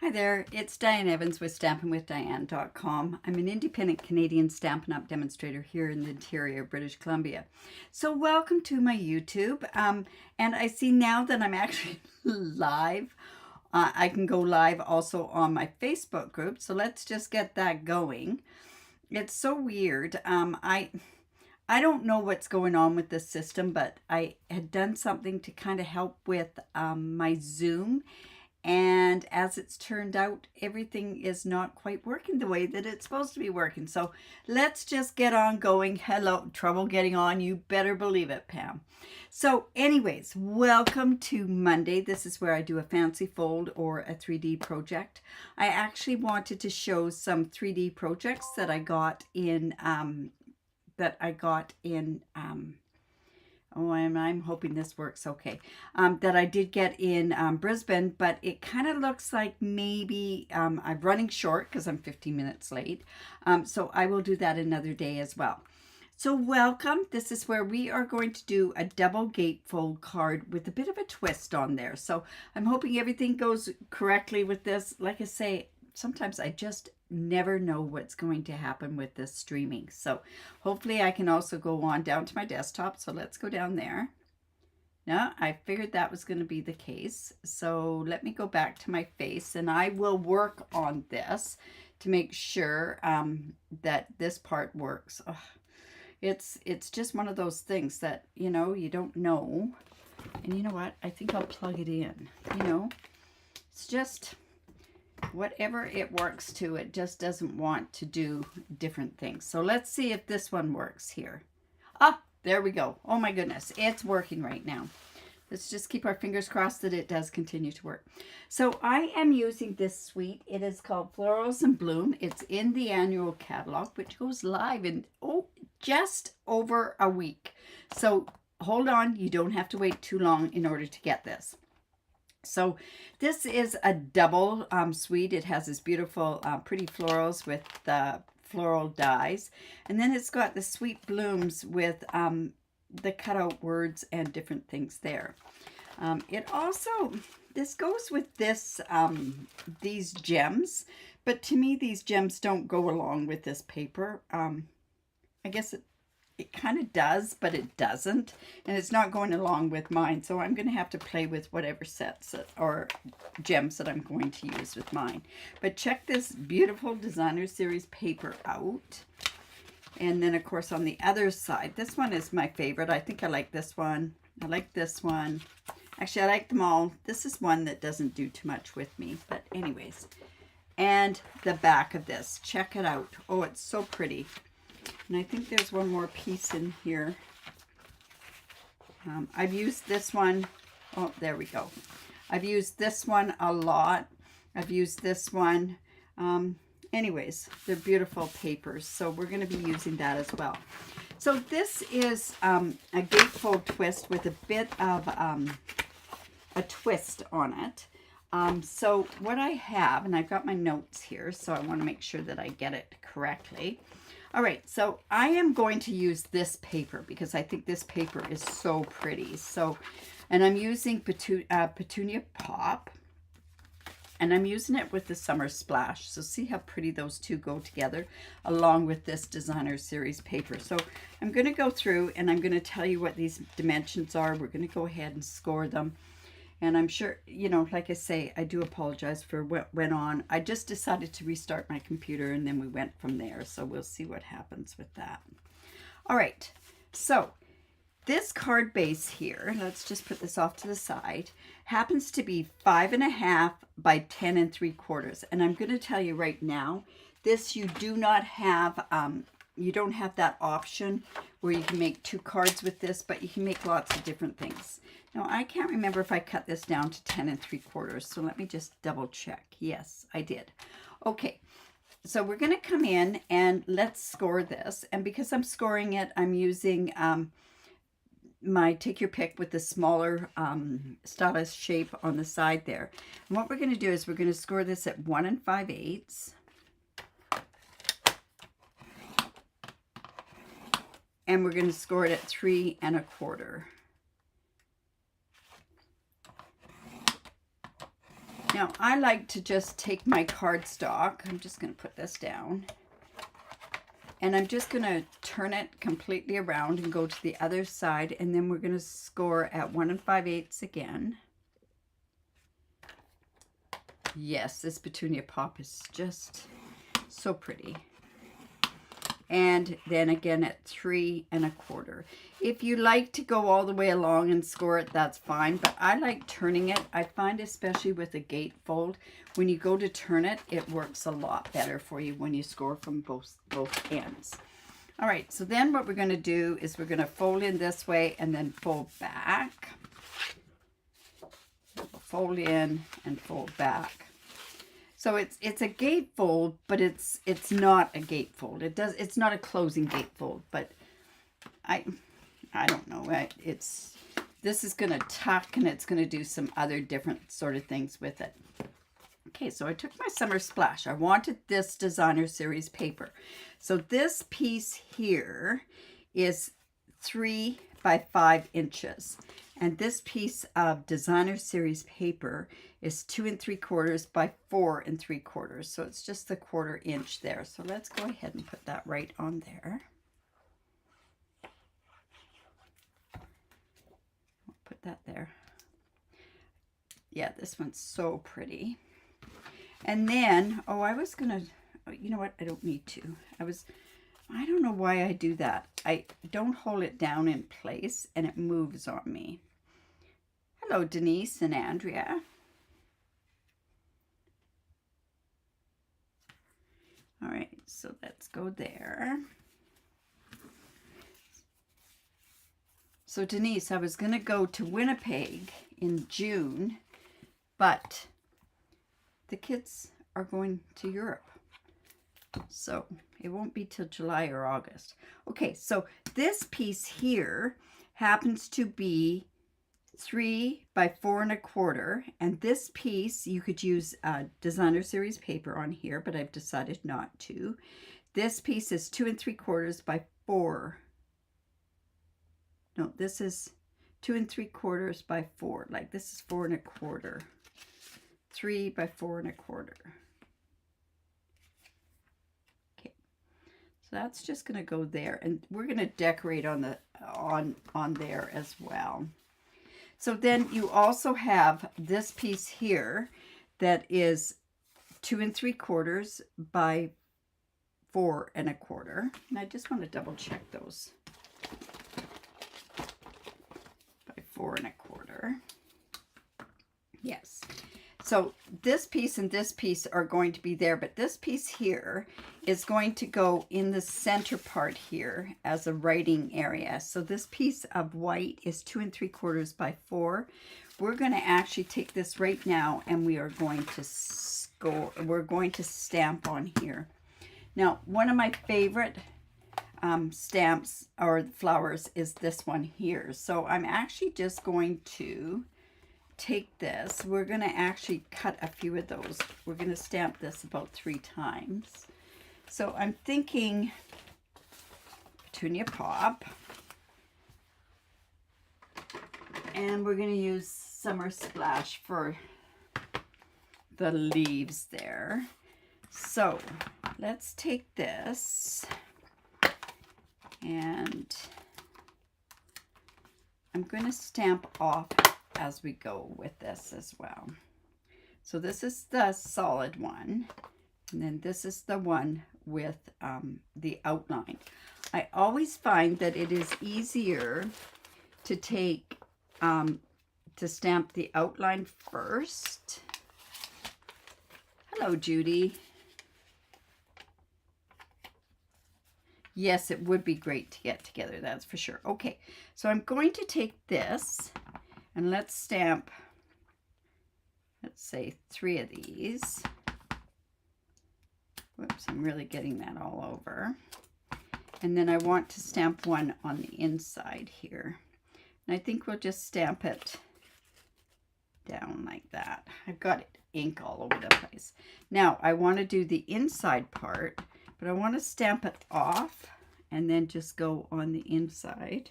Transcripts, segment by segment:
Hi there, it's Diane Evans with stampinwithdiane.com. I'm an independent Canadian Stampin' Up demonstrator here in the interior of British Columbia. So welcome to my YouTube. And I see now that I'm actually live. I can go live also on my Facebook group. So let's just get that going. It's so weird. I don't know what's going on with this system, but I had done something to kind of help with my Zoom. And as it's turned out, everything is not quite working the way that it's supposed to be working. So let's just get on going. Hello, trouble getting on. You better believe it, Pam. So anyways, welcome to Monday. This is where I do a fancy fold or a 3D project. I actually wanted to show some 3D projects that I got in, oh, I'm hoping this works okay. That I did get in Brisbane, but it kind of looks like maybe I'm running short because I'm 15 minutes late. So I will do that another day as well. So welcome. This is where we are going to do a double gatefold card with a bit of a twist on there. So I'm hoping everything goes correctly with this. Like I say, sometimes I just never know what's going to happen with this streaming. So hopefully I can also go on down to my desktop. So let's go down there. Now I figured that was going to be the case. So let me go back to my face and I will work on this to make sure that this part works. Oh, it's just one of those things that, you know, you don't know. And you know what? I think I'll plug it in. You know, it's just whatever it works to, it just doesn't want to do different things. So let's see if this one works here. Ah, there we go. Oh my goodness, it's working right now. Let's just keep our fingers crossed that it does continue to work. So I am using this suite. It is called Florals and Bloom. It's in the annual catalog, which goes live in just over a week. So hold on, you don't have to wait too long in order to get this. So this is a double suite. It has this beautiful pretty florals with the floral dies. And then it's got the sweet blooms with the cutout words and different things there. It also, this goes with this, these gems. But to me, these gems don't go along with this paper. I guess it kind of does, but it doesn't. And it's not going along with mine. So I'm going to have to play with whatever sets or gems that I'm going to use with mine. But check this beautiful designer series paper out. And then, of course, on the other side, this one is my favorite. I think I like this one. I like this one. Actually, I like them all. This is one that doesn't do too much with me. But anyways. And the back of this. Check it out. Oh, it's so pretty. And I think there's one more piece in here. I've used this one. Oh, there we go. I've used this one a lot. I've used this one. Anyways, they're beautiful papers. So we're going to be using that as well. So this is a gatefold twist with a bit of a twist on it. So what I have, and I've got my notes here, so I want to make sure that I get it correctly. All right, so I am going to use this paper because I think this paper is so pretty. So, and I'm using Petunia Pop, and I'm using it with the Summer Splash. So see how pretty those two go together along with this designer series paper. So I'm going to go through and I'm going to tell you what these dimensions are. We're going to go ahead and score them. And I'm sure, you know, like I say, I do apologize for what went on. I just decided to restart my computer and then we went from there. So we'll see what happens with that. All right. So this card base here, let's just put this off to the side, happens to be 5.5 by 10 3/4. And I'm going to tell you right now, this you do not have, you don't have that option where you can make 2 cards with this, but you can make lots of different things. Now, I can't remember if I cut this down to 10 3/4, so let me just double check. Yes, I did. Okay, so we're going to come in and let's score this. And because I'm scoring it, I'm using my take your pick with the smaller stylus shape on the side there. And what we're going to do is we're going to score this at 1 5/8. And we're going to score it at 3 1/4. Now, I like to just take my cardstock. I'm just going to put this down. And I'm just going to turn it completely around and go to the other side. And then we're going to score at 1 5/8 again. Yes, this petunia pop is just so pretty. And then again at 3 1/4. If you like to go all the way along and score it, that's fine. But I like turning it. I find especially with a gatefold, when you go to turn it, it works a lot better for you when you score from both ends. All right, so then what we're going to do is we're going to fold in this way and then fold back. Fold in and fold back. So it's a gatefold, but it's not a gatefold. It's not a closing gatefold, but I don't know. This is going to tuck, and it's going to do some other different sort of things with it. Okay, so I took my Summer Splash. I wanted this designer series paper. So this piece here is 3 by 5 inches. And this piece of designer series paper is 2 3/4 by 4 3/4. So it's just the 1/4 inch there. So let's go ahead and put that right on there. I'll put that there. Yeah, this one's so pretty. And then, oh, I was gonna, you know what? I don't need to. I don't know why I do that. I don't hold it down in place and it moves on me. Hello, Denise and Andrea. All right, so let's go there. So Denise, I was going to go to Winnipeg in June, but the kids are going to Europe. So it won't be till July or August. Okay, so this piece here happens to be 3 by 4 1/4, and this piece you could use designer series paper on here, but I've decided not to. This piece is 2 3/4 by 4. No, this is 2 3/4 by 4. Like this is 4 1/4. 3 by 4 1/4. Okay, so that's just going to go there, and we're going to decorate on the on there as well. So then you also have this piece here that is 2 3/4 by 4 1/4. And I just want to double check those. By 4 1/4. Yes. So this piece and this piece are going to be there, but this piece here is going to go in the center part here as a writing area. So this piece of white is 2 3/4 by 4. We're going to actually take this right now and we are going to we're going to stamp on here. Now, one of my favorite stamps or flowers is this one here. So I'm actually just going to take this. We're going to actually cut a few of those. We're going to stamp this about 3 times. So I'm thinking petunia pop. And we're going to use Summer Splash for the leaves there. So let's take this and I'm going to stamp off as we go with this as well. So this is the solid one, and then this is the one with the outline. I always find that it is easier to take to stamp the outline first. Hello, Judy. Yes, it would be great to get together, that's for sure. Okay, so I'm going to take this and let's stamp, let's say 3 of these. Whoops, I'm really getting that all over. And then I want to stamp one on the inside here. And I think we'll just stamp it down like that. I've got ink all over the place. Now I want to do the inside part, but I want to stamp it off and then just go on the inside.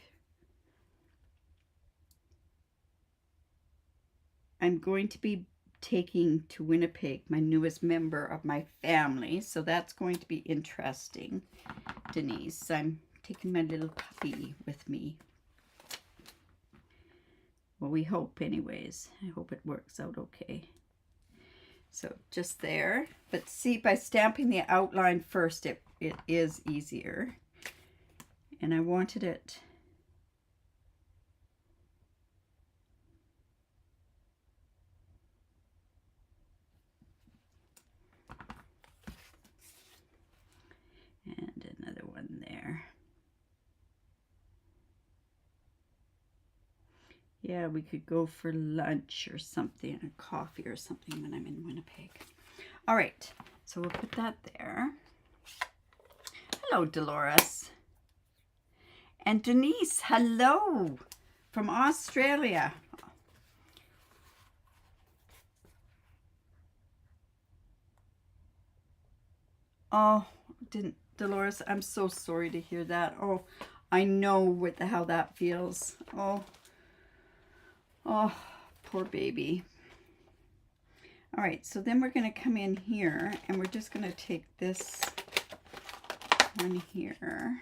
I'm going to be taking to Winnipeg my newest member of my family. So that's going to be interesting, Denise. I'm taking my little puppy with me. Well, we hope anyways. I hope it works out okay. So just there. But see, by stamping the outline first, it is easier. And I wanted it... And another one there. Yeah, we could go for lunch or something, or coffee or something when I'm in Winnipeg. All right, so we'll put that there. Hello, Dolores. And Denise, hello from Australia. Oh, Dolores, I'm so sorry to hear that. Oh, I know what the hell that feels. Oh, poor baby. All right, so then we're going to come in here and we're just going to take this one here.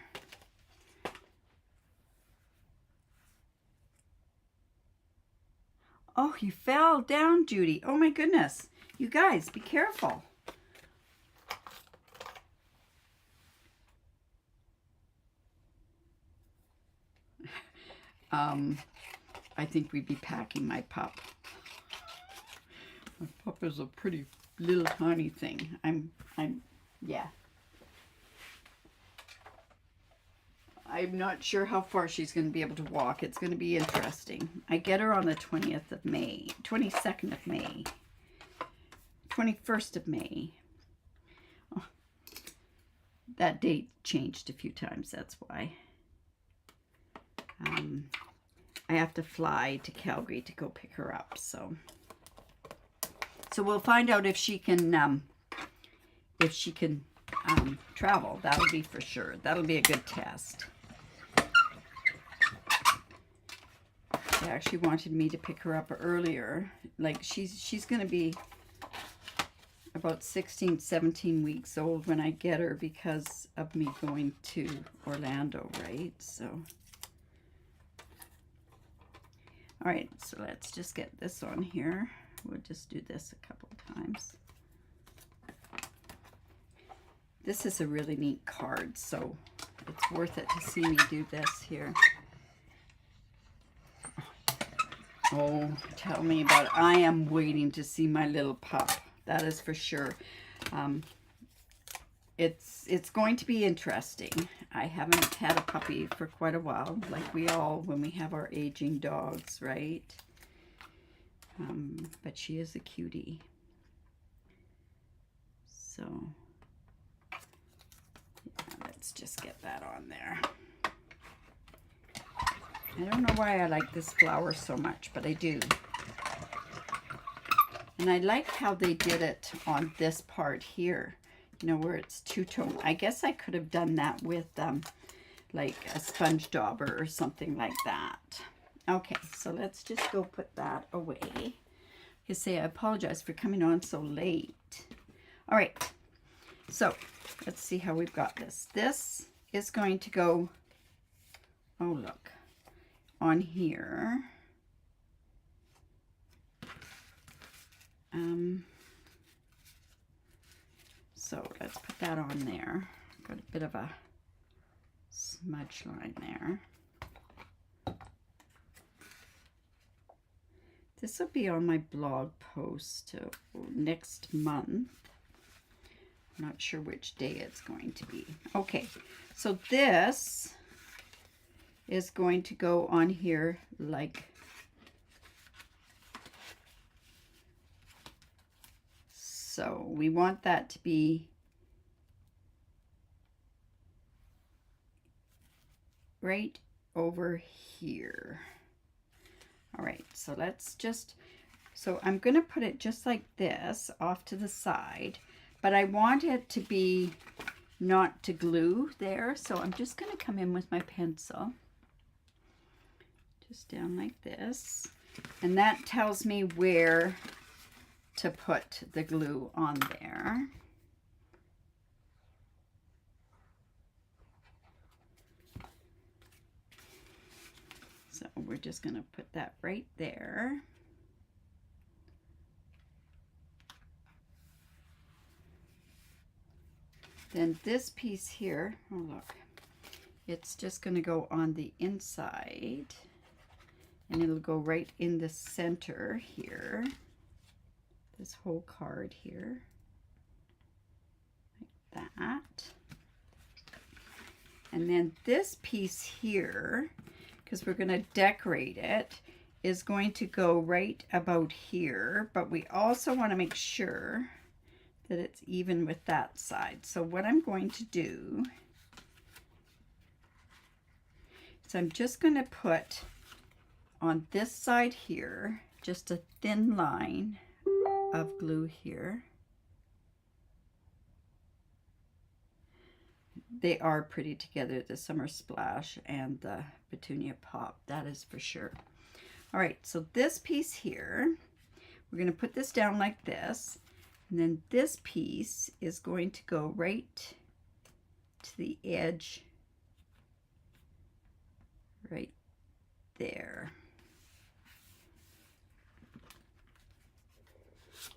Oh, you fell down, Judy. Oh my goodness. You guys, be careful. I think we'd be packing my pup. My pup is a pretty little tiny thing. Yeah. I'm not sure how far she's going to be able to walk. It's going to be interesting. I get her on the 20th of May, 22nd of May, 21st of May. Oh, that date changed a few times, that's why. I have to fly to Calgary to go pick her up, so we'll find out if she can travel. That'll be for sure. That'll be a good test. They actually wanted me to pick her up earlier. Like she's going to be about 16, 17 weeks old when I get her because of me going to Orlando, right? So, all right, so let's just get this on here. We'll just do this a couple of times. This is a really neat card, so it's worth it to see me do this here. Oh, tell me about it. I am waiting to see my little pup. That is for sure. It's going to be interesting. I haven't had a puppy for quite a while, like we all when we have our aging dogs, right? But she is a cutie. So, yeah, let's just get that on there. I don't know why I like this flower so much, but I do. And I like how they did it on this part here, you know, where it's two-tone. I guess I could have done that with like a sponge dauber or something like that. Okay, so let's just go put that away. You say I apologize for coming on so late. All right, so let's see how we've got this. This is going to go, oh look, on here. So let's put that on there. Got a bit of a smudge line there. This will be on my blog post next month. I'm not sure which day it's going to be. Okay, so this is going to go on here like so. We want that to be right over here. All right, so let's just, so I'm going to put it just like this off to the side, but I want it to be not to glue there. So I'm just going to come in with my pencil, just down like this. And that tells me where to put the glue on there. So we're just going to put that right there. Then this piece here, oh look, it's just going to go on the inside, and it'll go right in the center here, this whole card here, like that. And then this piece here, because we're going to decorate it, is going to go right about here, but we also want to make sure that it's even with that side. So what I'm going to do is I'm just going to put on this side here just a thin line of glue here. They are pretty together, the Summer Splash and the Petunia Pop, that is for sure. All right, so this piece here, we're going to put this down like this. And then this piece is going to go right to the edge, right there.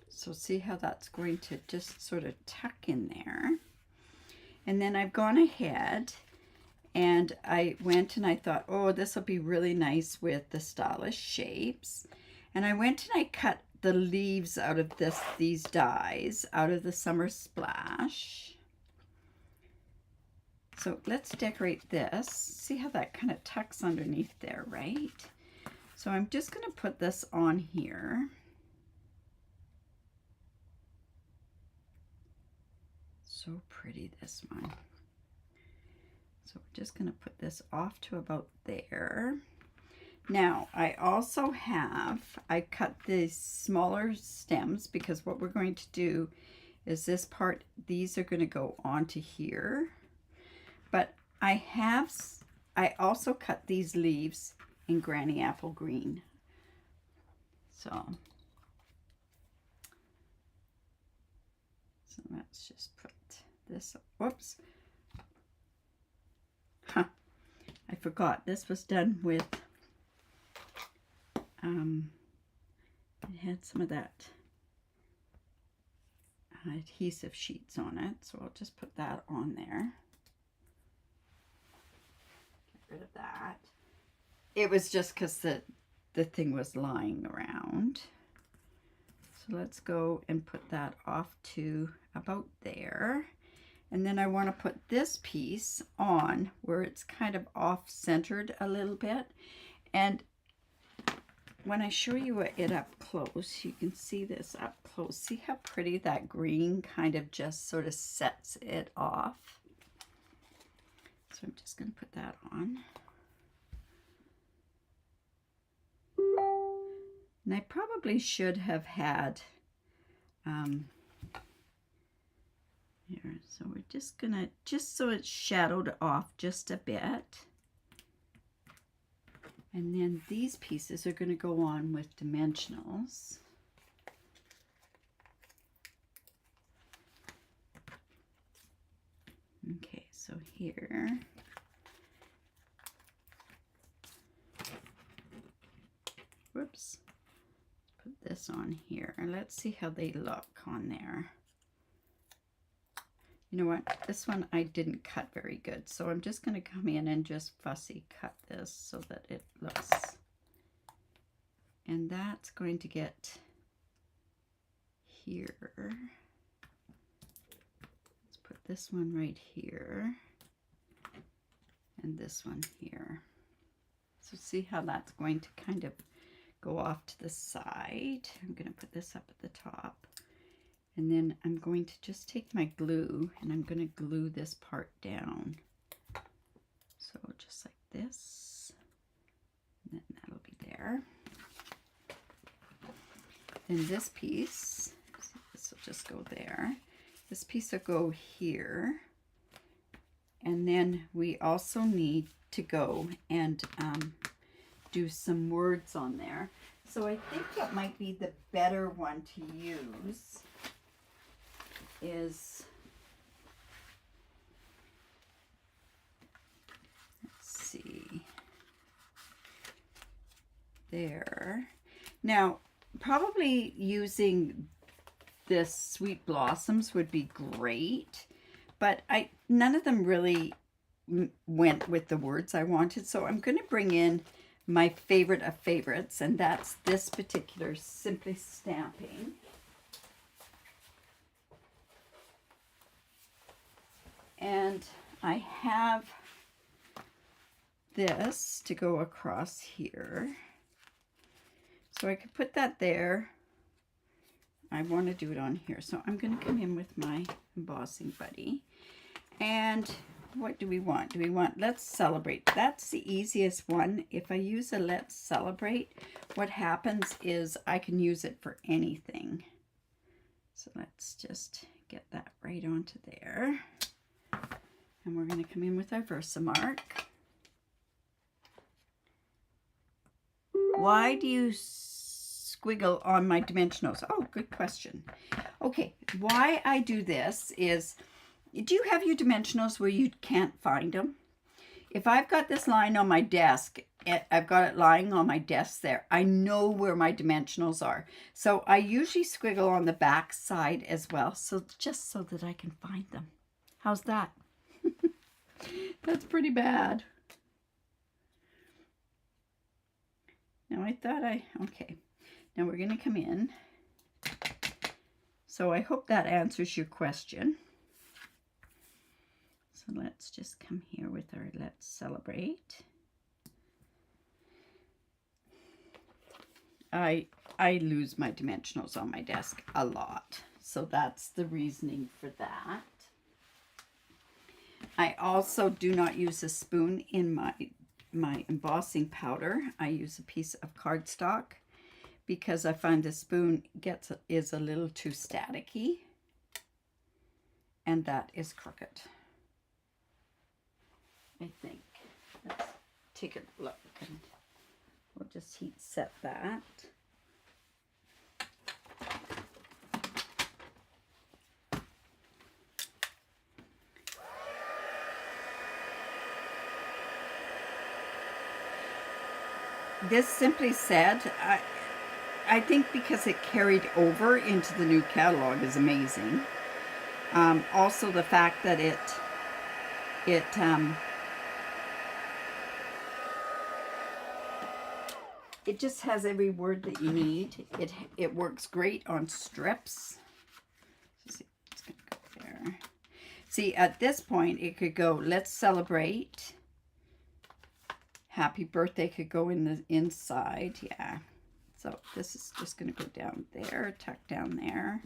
So see how that's going to just sort of tuck in there. And then I've gone ahead and I went and I thought, oh, this will be really nice with the stylish shapes. And I went and I cut the leaves out of these dies out of the Summer Splash. So let's decorate this. See how that kind of tucks underneath there, right? So I'm just going to put this on here. So pretty, this one. So we're just going to put this off to about there. Now, I also I cut these smaller stems because what we're going to do is this part, these are going to go onto here. But I also cut these leaves in Granny Apple Green. So let's just put this, whoops. Huh, I forgot this was done with it had some of that adhesive sheets on it, so I'll just put that on there. Get rid of that. It was just because the thing was lying around. So let's go and put that off to about there. And then I want to put this piece on where it's kind of off-centered a little bit. And when I show you it up close, you can see this up close. See how pretty that green kind of just sort of sets it off. So I'm just going to put that on. And I probably should have had here. So we're just gonna, just so it's shadowed off just a bit. And then these pieces are going to go on with dimensionals. Okay, so here. Whoops. Put this on here. And let's see how they look on there. You know what? This one I didn't cut very good. So I'm just going to come in and just fussy cut this so that it looks. And that's going to get here. Let's put this one right here. And this one here. So see how that's going to kind of go off to the side. I'm going to put this up at the top. And then I'm going to just take my glue and I'm going to glue this part down. So just like this. And then that'll be there. Then this piece, this will just go there. This piece will go here. And then we also need to go and do some words on there. So I think what might be the better one to use is, let's see, there. Now, probably using this Sweet Blossoms would be great, but none of them really went with the words I wanted. So I'm going to bring in my favorite of favorites, and that's this particular Simply Stamping. And I have this to go across here. So I could put that there. I want to do it on here. So I'm going to come in with my embossing buddy. And what do we want? Do we want Let's Celebrate? That's the easiest one. If I use a Let's Celebrate, what happens is I can use it for anything. So let's just get that right onto there. And we're going to come in with our Versamark. Why do you squiggle on my dimensionals? Oh, good question. Okay, why I do this is, do you have your dimensionals where you can't find them? If I've got this lying on my desk, I've got it lying on my desk there, I know where my dimensionals are. So I usually squiggle on the back side as well, so just so that I can find them. How's that? That's pretty bad. Now I thought okay. Now we're going to come in. So I hope that answers your question. So let's just come here with our Let's Celebrate. I lose my dimensionals on my desk a lot. So that's the reasoning for that. I also do not use a spoon in my embossing powder. I use a piece of cardstock because I find the spoon is a little too staticky, and that is crooked, I think. Let's take a look, and we'll just heat set that. This Simply Said, I think because it carried over into the new catalog is amazing. Also the fact that it just has every word that you need. It works great on strips. See, it's gonna go there. See, at this point it could go Let's Celebrate. Happy Birthday could go in the inside, yeah. So this is just going to go down there, tuck down there.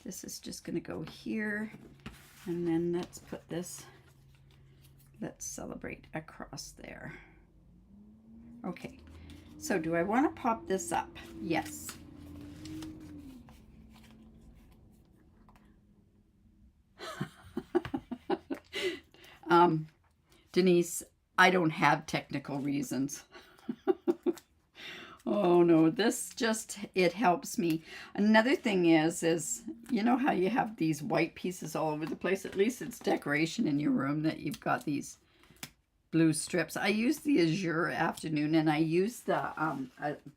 This is just going to go here. And then let's put this Let's Celebrate across there. Okay, so do I want to pop this up? Yes. Denise, I don't have technical reasons. Oh no, this just, it helps me. Another thing is, you know how you have these white pieces all over the place? At least it's decoration in your room that you've got these blue strips. I use the Azure Afternoon, and I use the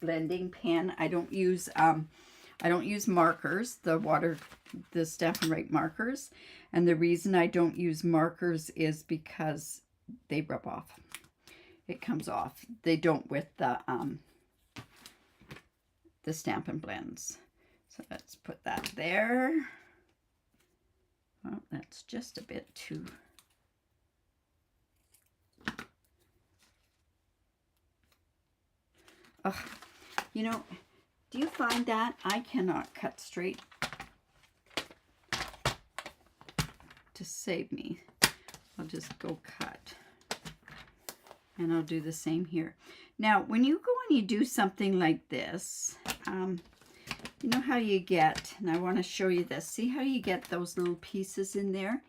blending pen. I don't use markers, the Stampin' Right markers. And the reason I don't use markers is because they rub off. It comes off. They don't with the Stampin' Blends. So let's put that there. Well, that's just a bit too. Ugh. You know, do you find that I cannot cut straight? To save me, I'll just go cut. And I'll do the same here. Now, when you go and you do something like this, you know how you get, and I want to show you this, see how you get those little pieces in there,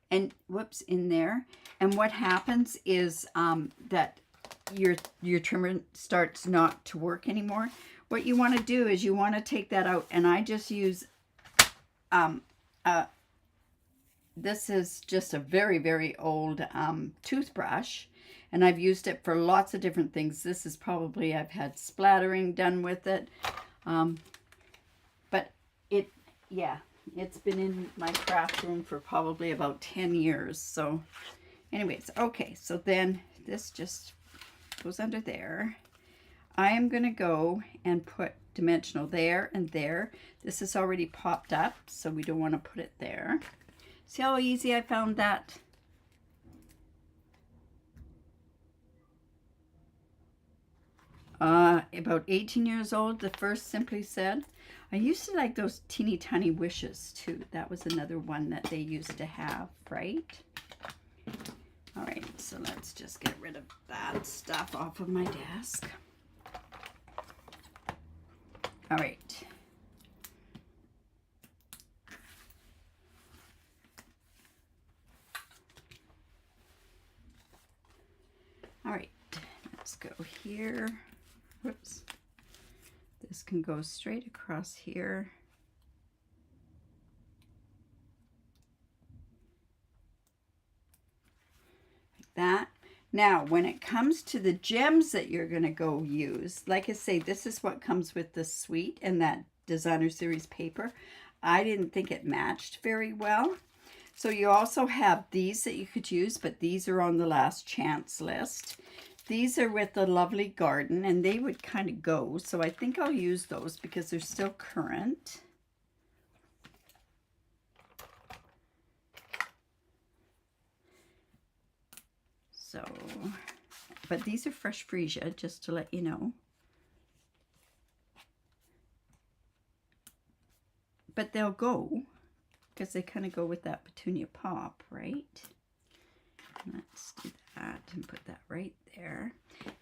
and whoops, in there, and what happens is that your trimmer starts not to work anymore, what you want to do is you want to take that out, and I just use this is just a very, very old toothbrush, and I've used it for lots of different things. This is probably, I've had splattering done with it, but it's been in my craft room for probably about 10 years. So anyways, okay, so then this just goes under there. I am going to go and put dimensional there and there. This is already popped up, so we don't want to put it there. See how easy I found that? About 18 years old, the first Simply Said. I used to like those teeny tiny wishes too. That was another one that they used to have, right? All right, so let's just get rid of that stuff off of my desk. All right. All right, let's go here. Whoops. This can go straight across here. Like that. Now, when it comes to the gems that you're going to go use, like I say, this is what comes with the suite and that designer series paper. I didn't think it matched very well. So you also have these that you could use, but these are on the last chance list. These are with the Lovely Garden, and they would kind of go. So I think I'll use those because they're still current. So, but these are fresh freesia, just to let you know. But they'll go because they kind of go with that petunia pop, right? Let's do that and put that right there.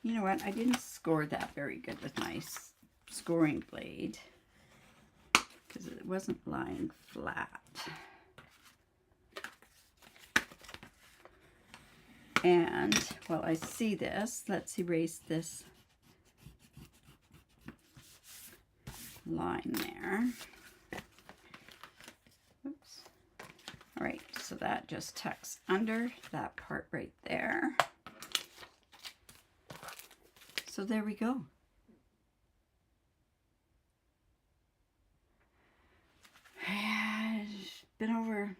You know what? I didn't score that very good with my scoring blade because it wasn't lying flat. And while I see this, let's erase this line there. Oops. All right, so that just tucks under that part right there. So there we go. It's been over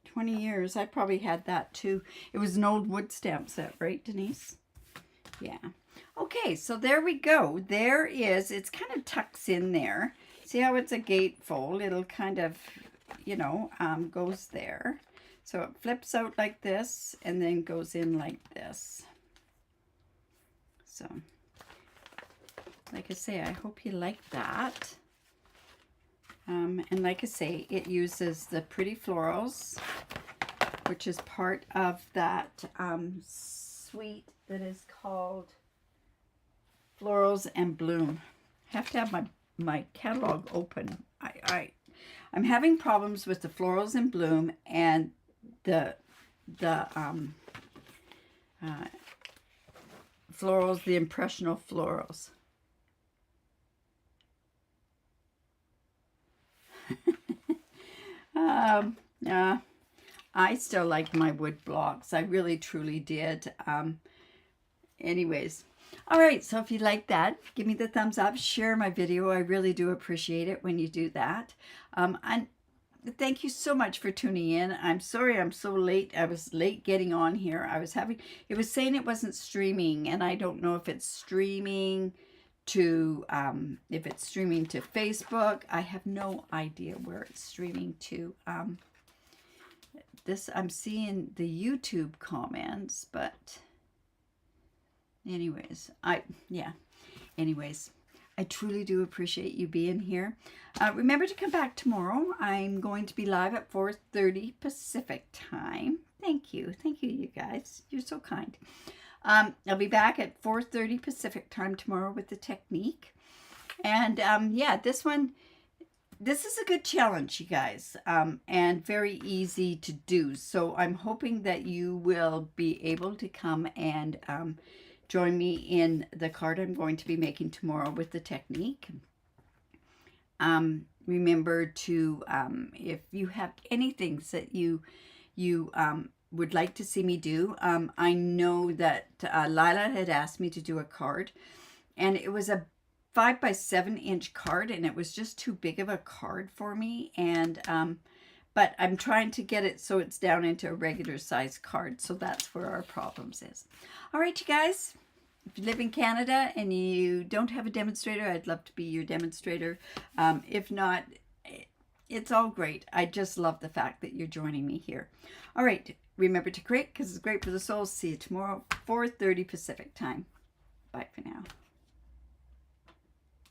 20 years. I probably had that too. It was an old wood stamp set, right, Denise? Yeah. Okay, so there we go. There is, it's kind of tucks in there. See how it's a gatefold? It'll kind of, you know, goes there. So it flips out like this and then goes in like this. So, like I say, I hope you like that. And like I say, it uses the Pretty Florals, which is part of that suite that is called Florals and Bloom. I have to have my catalog open. I'm having problems with the Florals and Bloom and the florals, the impressional florals. I still like my wood blocks. I really truly did. Anyways, all right, so if you like that, give me the thumbs up, share my video. I really do appreciate it when you do that. And thank you so much for tuning in. I'm sorry I'm so late. I was late getting on here. It was saying it wasn't streaming, and I don't know if it's streaming to Facebook. I have no idea where it's streaming to. I'm seeing the YouTube comments, but anyways, I truly do appreciate you being here. Remember to come back tomorrow. I'm going to be live at 4:30 Pacific time. Thank you, you guys. You're so kind. I'll be back at 4:30 Pacific time tomorrow with the technique. And yeah, this is a good challenge, you guys, and very easy to do. So I'm hoping that you will be able to come and join me in the card I'm going to be making tomorrow with the technique. Remember to, if you have anything that you would like to see me do, I know that Lila had asked me to do a card, and it was a 5 by 7 inch card, and it was just too big of a card for me, and but I'm trying to get it so it's down into a regular size card, so that's where our problems is. All right, you guys, if you live in Canada and you don't have a demonstrator, I'd love to be your demonstrator. If not, it's all great. I just love the fact that you're joining me here. All right, remember to create because it's great for the soul. See you tomorrow, 4:30 Pacific time. Bye for now.